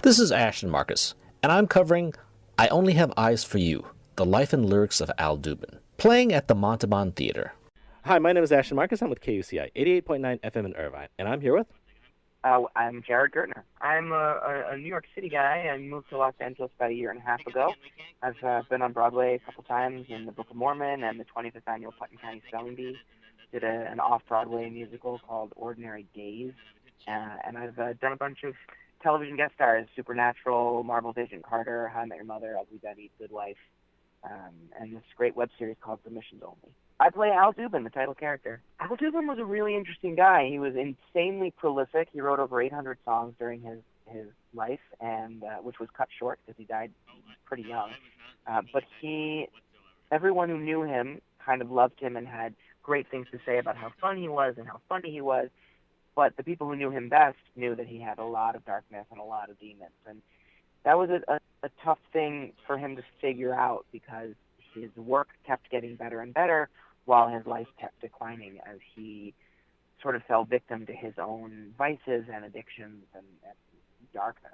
This is Ashton Marcus, and I'm covering I Only Have Eyes for You, the life and lyrics of Al Dubin, playing at the Montalban Theater. Hi, my name is Ashton Marcus. I'm with KUCI 88.9 FM in Irvine, and I'm here with... I'm Jared Gertner. I'm a New York City guy. I moved to Los Angeles about a year and a half ago. I've been on Broadway a couple times in The Book of Mormon and the 25th Annual Putnam County Spelling Bee. Did an off-Broadway musical called Ordinary Days. And I've done a bunch of television guest stars, Supernatural, Marvel's Agent Carter, How I Met Your Mother, Ugly Betty, Good Wife, and this great web series called Submissions Only. I play Al Dubin, the title character. Al Dubin was a really interesting guy. He was insanely prolific. He wrote over 800 songs during his life, and which was cut short because he died pretty young. But everyone who knew him kind of loved him and had great things to say about how fun he was and how funny he was. But the people who knew him best knew that he had a lot of darkness and a lot of demons. And that was a tough thing for him to figure out because his work kept getting better and better while his life kept declining as he sort of fell victim to his own vices and addictions and darkness.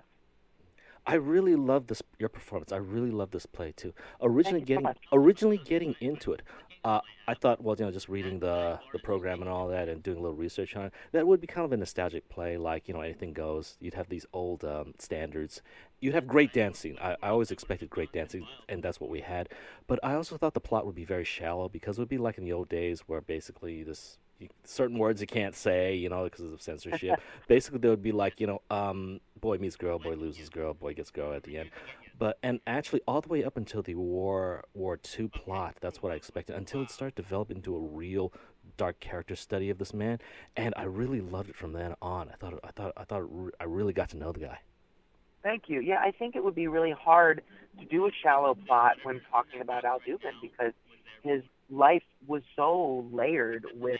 I really love your performance. I really love this play too. Thank you so much. Originally getting into it, I thought, well, just reading the program and all that, and doing a little research on it, that would be kind of a nostalgic play, like Anything Goes. You'd have these old standards. You'd have great dancing. I always expected great dancing, and that's what we had. But I also thought the plot would be very shallow because it would be like in the old days where basically certain words you can't say, because of censorship. Basically, there would be like, boy meets girl, boy loses girl, boy gets girl at the end. And actually, all the way up until the War II plot, that's what I expected, until it started developing into a real dark character study of this man. And I really loved it from then on. I really got to know the guy. Thank you. Yeah, I think it would be really hard to do a shallow plot when talking about Al Dubin because his life was so layered with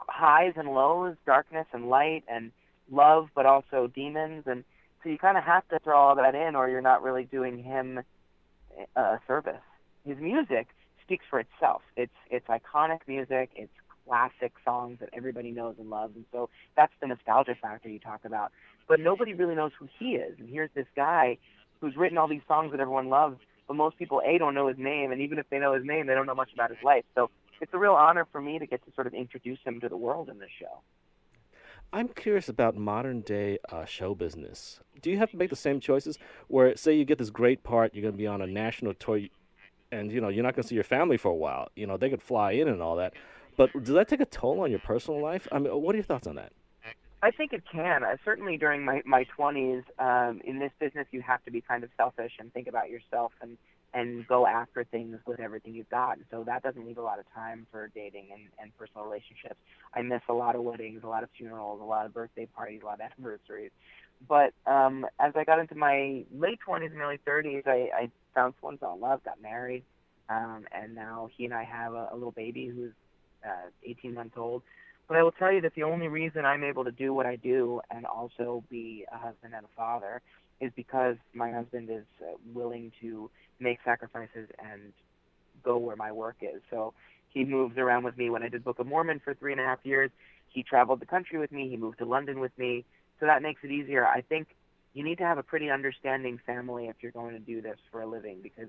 highs and lows, darkness and light, and love, but also demons. And so you kind of have to throw all that in or you're not really doing him a service. His music speaks for itself. It's iconic music. It's classic songs that everybody knows and loves. And so that's the nostalgia factor you talk about. But nobody really knows who he is. And here's this guy who's written all these songs that everyone loves, but most people, A, don't know his name, and even if they know his name, they don't know much about his life. So it's a real honor for me to get to sort of introduce him to the world in this show. I'm curious about modern day show business. Do you have to make the same choices where, say, you get this great part, you're going to be on a national tour, and you're not going to see your family for a while? They could fly in and all that, but does that take a toll on your personal life? I mean, what are your thoughts on that? I think it can. Certainly during my 20s, in this business, you have to be kind of selfish and think about yourself and go after things with everything you've got. And so that doesn't leave a lot of time for dating and personal relationships. I miss a lot of weddings, a lot of funerals, a lot of birthday parties, a lot of anniversaries. But as I got into my late 20s and early 30s, I found someone, fell in love, got married, and now he and I have a little baby who's 18 months old. But I will tell you that the only reason I'm able to do what I do and also be a husband and a father is because my husband is willing to make sacrifices and go where my work is. So he moves around with me. When I did Book of Mormon for 3.5 years, he traveled the country with me. He moved to London with me. So that makes it easier. I think you need to have a pretty understanding family if you're going to do this for a living because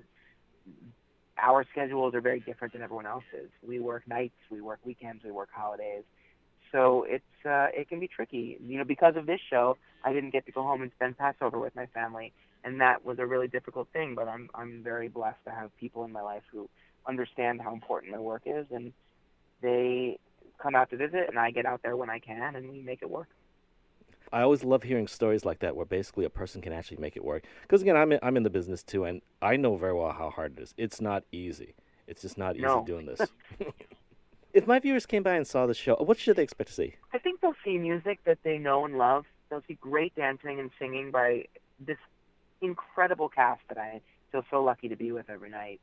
our schedules are very different than everyone else's. We work nights, we work weekends, we work holidays. So it can be tricky. Because of this show, I didn't get to go home and spend Passover with my family, and that was a really difficult thing. But I'm very blessed to have people in my life who understand how important my work is, and they come out to visit, and I get out there when I can, and we make it work. I always love hearing stories like that where basically a person can actually make it work. Because again, I'm in the business too, and I know very well how hard it is. It's not easy. It's just not easy doing this. If my viewers came by and saw the show, what should they expect to see? I think they'll see music that they know and love. They'll see great dancing and singing by this incredible cast that I feel so lucky to be with every night.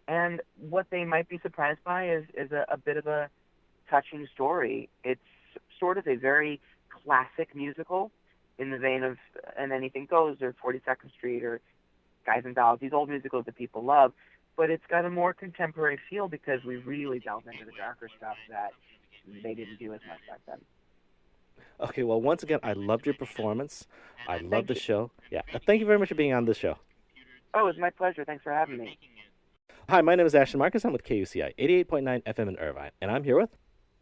And what they might be surprised by is a bit of a touching story. It's sort of a very classic musical in the vein of And Anything Goes or 42nd Street or Guys and Dolls, these old musicals that people love. But it's got a more contemporary feel because we really delve into the darker stuff that they didn't do as much back then. Okay, well, once again, I loved your performance. I love Thank the you. show. Yeah, thank you very much for being on the show. Oh, it was my pleasure. Thanks for having me. Hi, my name is Ashton Marcus. I'm with KUCI 88.9 FM in Irvine, and I'm here with.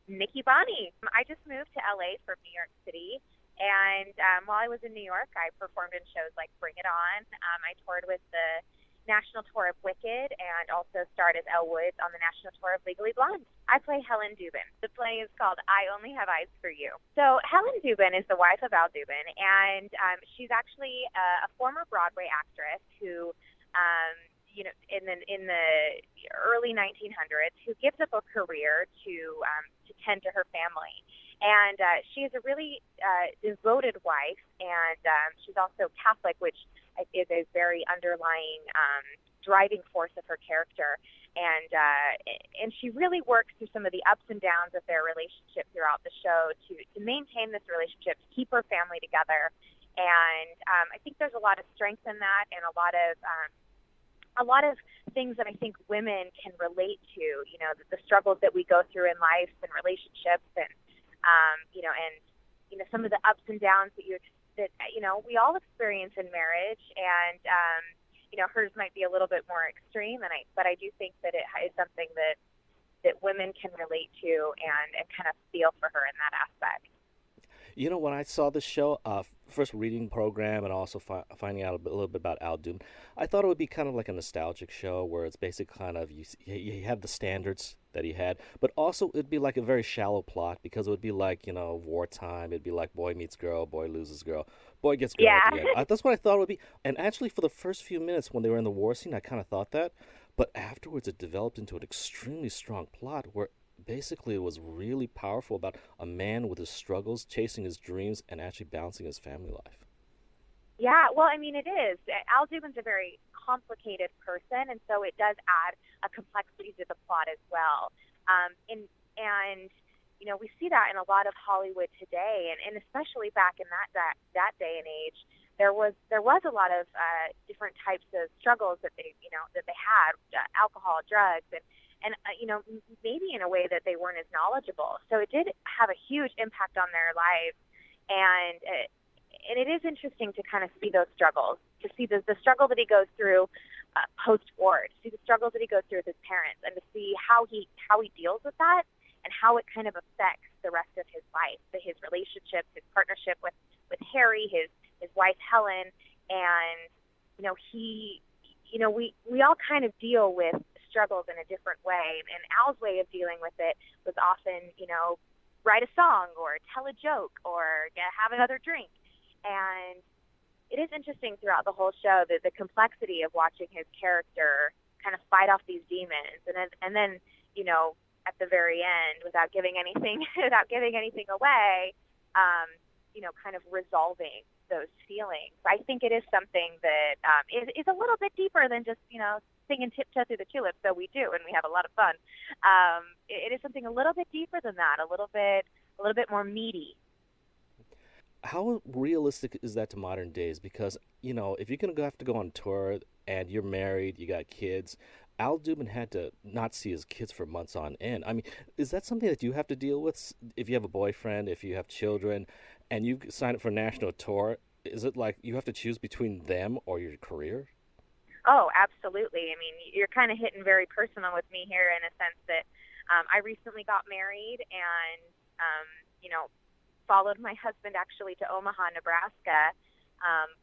Nikki Bonney. I just moved to LA from New York City. And while I was in New York, I performed in shows like Bring It On. I toured with the national tour of Wicked and also starred as Elle Woods on the national tour of Legally Blonde. I play Helen Dubin. The play is called I Only Have Eyes for You. So Helen Dubin is the wife of Al Dubin, and she's actually a former Broadway actress who in the early 1900s, who gives up a career to tend to her family. And she is a really devoted wife, and she's also Catholic, which is a very underlying driving force of her character. And she really works through some of the ups and downs of their relationship throughout the show to maintain this relationship, to keep her family together. And I think there's a lot of strength in that, and a lot of things that I think women can relate to, the struggles that we go through in life and relationships, and some of the ups and downs that we all experience in marriage. And hers might be a little bit more extreme, but I do think that it is something that women can relate to and kind of feel for her in that aspect. When I saw this show, first reading program and also finding out little bit about Al Doom, I thought it would be kind of like a nostalgic show where it's basically kind of you have the standards that he had, but also it'd be like a very shallow plot because it would be like wartime. It'd be like boy meets girl, boy loses girl, boy gets girl at Yeah. the end. That's what I thought it would be. And actually, for the first few minutes when they were in the war scene, I kind of thought that, but afterwards it developed into an extremely strong plot where basically it was really powerful about a man with his struggles, chasing his dreams, and actually balancing his family life. Yeah, well, I mean, it is. Al Dubin's a very complicated person, and so it does add a complexity to the plot as well. And we see that in a lot of Hollywood today, and especially back in that day and age, there was a lot of different types of struggles that they had, alcohol, drugs, and maybe in a way that they weren't as knowledgeable. So it did have a huge impact on their lives, and it is interesting to kind of see those struggles, to see the struggle that he goes through post-war, to see the struggles that he goes through with his parents, and to see how he deals with that and how it kind of affects the rest of his life, his relationships, his partnership with Harry, his wife Helen, and we all kind of deal with struggles in a different way. And Al's way of dealing with it was often, write a song or tell a joke or have another drink. And it is interesting throughout the whole show that the complexity of watching his character kind of fight off these demons, and then at the very end, without giving anything away, kind of resolving those feelings. I think it is something that is a little bit deeper than just singing Tiptoe Through the Tulips, though we do, and we have a lot of fun. It is something a little bit deeper than that, a little bit more meaty. How realistic is that to modern days? Because if you're gonna have to go on tour and you're married, you got kids. Al Dubin had to not see his kids for months on end. I mean, is that something that you have to deal with if you have a boyfriend, if you have children, and you sign up for a national tour? Is it like you have to choose between them or your career? Oh, absolutely. I mean, you're kind of hitting very personal with me here in a sense that I recently got married and, followed my husband actually to Omaha, Nebraska,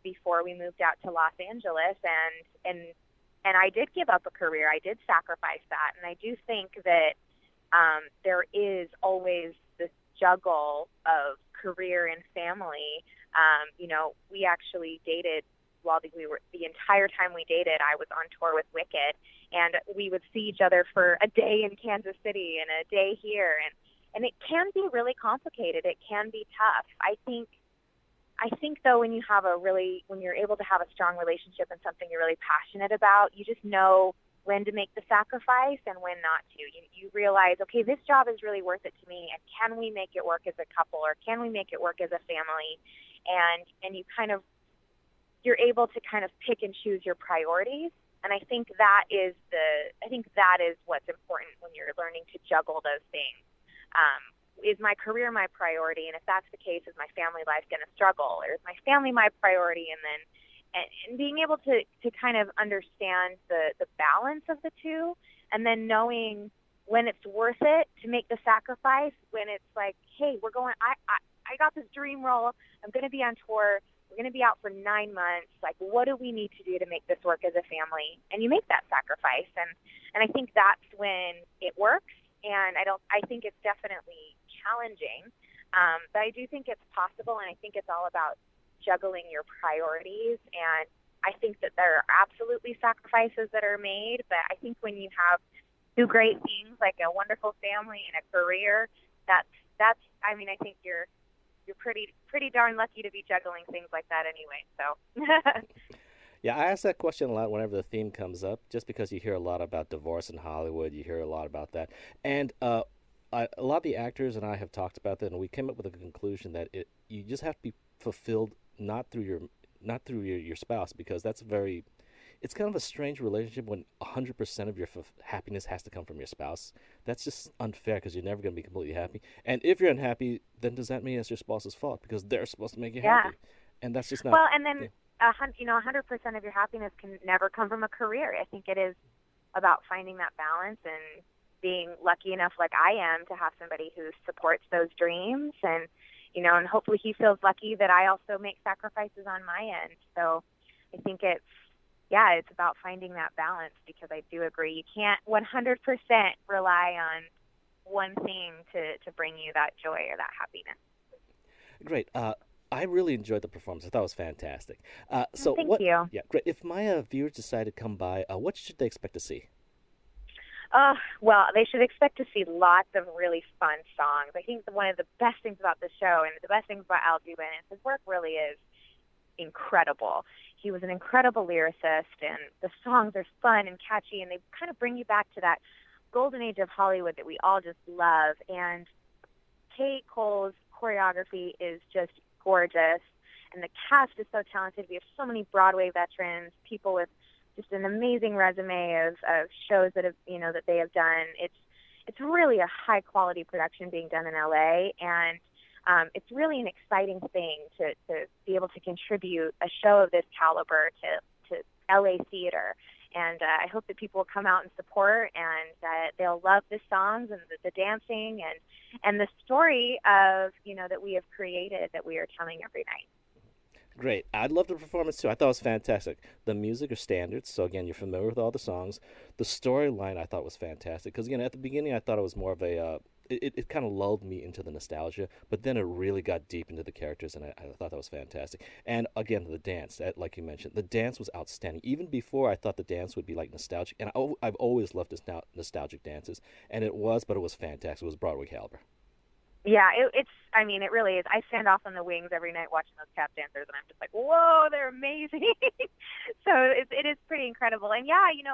before we moved out to Los Angeles. And I did give up a career. I did sacrifice that. And I do think that there is always this juggle of career and family. We actually dated while the entire time we dated, I was on tour with Wicked, and we would see each other for a day in Kansas City and a day here, and it can be really complicated. It can be tough. I think though, when you're able to have a strong relationship and something you're really passionate about, you just know when to make the sacrifice and when not to. You realize, okay, this job is really worth it to me, and can we make it work as a couple, or can we make it work as a family? And you're able to kind of pick and choose your priorities. And I think that is what's important when you're learning to juggle those things. is my career my priority? And if that's the case, is my family life going to struggle? Or is my family my priority? And then and being able to kind of understand the balance of the two, and then knowing when it's worth it to make the sacrifice, when it's like, hey, we're going, I got this dream role. I'm going to be on tour. We're going to be out for 9 months. Like, what do we need to do to make this work as a family? And you make that sacrifice. And I think that's when it works. And I think it's definitely challenging. But I do think it's possible. And I think it's all about juggling your priorities. And I think that there are absolutely sacrifices that are made. But I think when you have two great things, like a wonderful family and a career, that's I mean, I think you're pretty darn lucky to be juggling things like that anyway. So Yeah, I ask that question a lot whenever the theme comes up, just because you hear a lot about divorce in Hollywood. You hear a lot about that. And a lot of the actors and I have talked about that, and we came up with a conclusion that you just have to be fulfilled not through your spouse, because it's kind of a strange relationship when 100% of your happiness has to come from your spouse. That's just unfair, because you're never going to be completely happy. And if you're unhappy, then does that mean it's your spouse's fault? Because they're supposed to make you happy. And that's just not... Well, and then, 100% of your happiness can never come from a career. I think it is about finding that balance and being lucky enough, like I am, to have somebody who supports those dreams. And, and hopefully he feels lucky that I also make sacrifices on my end. So I think it's about finding that balance, because I do agree you can't 100% rely on one thing to bring you that joy or that happiness. Great. I really enjoyed the performance. I thought it was fantastic. So Thank you. Yeah, great. If my viewers decide to come by, what should they expect to see? Well, they should expect to see lots of really fun songs. I think one of the best things about the show, and the best things about Al Dubin, is his work really is incredible. He was an incredible lyricist, and the songs are fun and catchy, and they kind of bring you back to that golden age of Hollywood that we all just love. And Kate Cole's choreography is just gorgeous, and the cast is so talented. We have so many Broadway veterans, people with just an amazing resume of shows that have that they have done. It's really a high quality production being done in LA, and it's really an exciting thing to be able to contribute a show of this caliber to LA theater. And I hope that people will come out and support, and that they'll love the songs and the dancing and the story of that we have created, that we are telling every night. Great. I loved the performance too. I thought it was fantastic. The music are standards, so again, you're familiar with all the songs. The storyline I thought was fantastic, because again, at the beginning I thought it was more of a it kind of lulled me into the nostalgia, but then it really got deep into the characters, and I thought that was fantastic. And again, the dance, like you mentioned, the dance was outstanding. Even before I thought the dance would be like nostalgic, and I've always loved this nostalgic dances, and it was fantastic. It was Broadway caliber. Yeah, it really is. I stand off on the wings every night watching those tap dancers, and I'm just like, whoa, they're amazing. So it is pretty incredible. And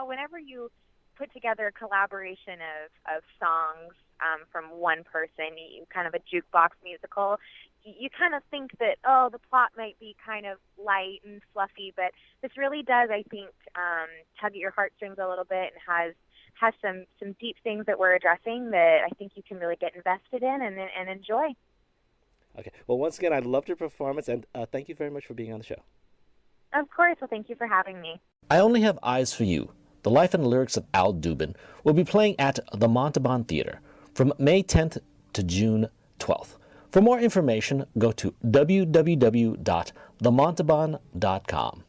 whenever you put together a collaboration of songs from one person, kind of a jukebox musical, you kind of think that, the plot might be kind of light and fluffy, but this really does, I think, tug at your heartstrings a little bit, and has some deep things that we're addressing that I think you can really get invested in and enjoy. Okay. Well, once again, I loved your performance, and thank you very much for being on the show. Of course. Well, thank you for having me. I Only Have Eyes for You, the life and lyrics of Al Dubin, will be playing at the Montalban Theater from May 10th to June 12th. For more information, go to www.themontalban.com.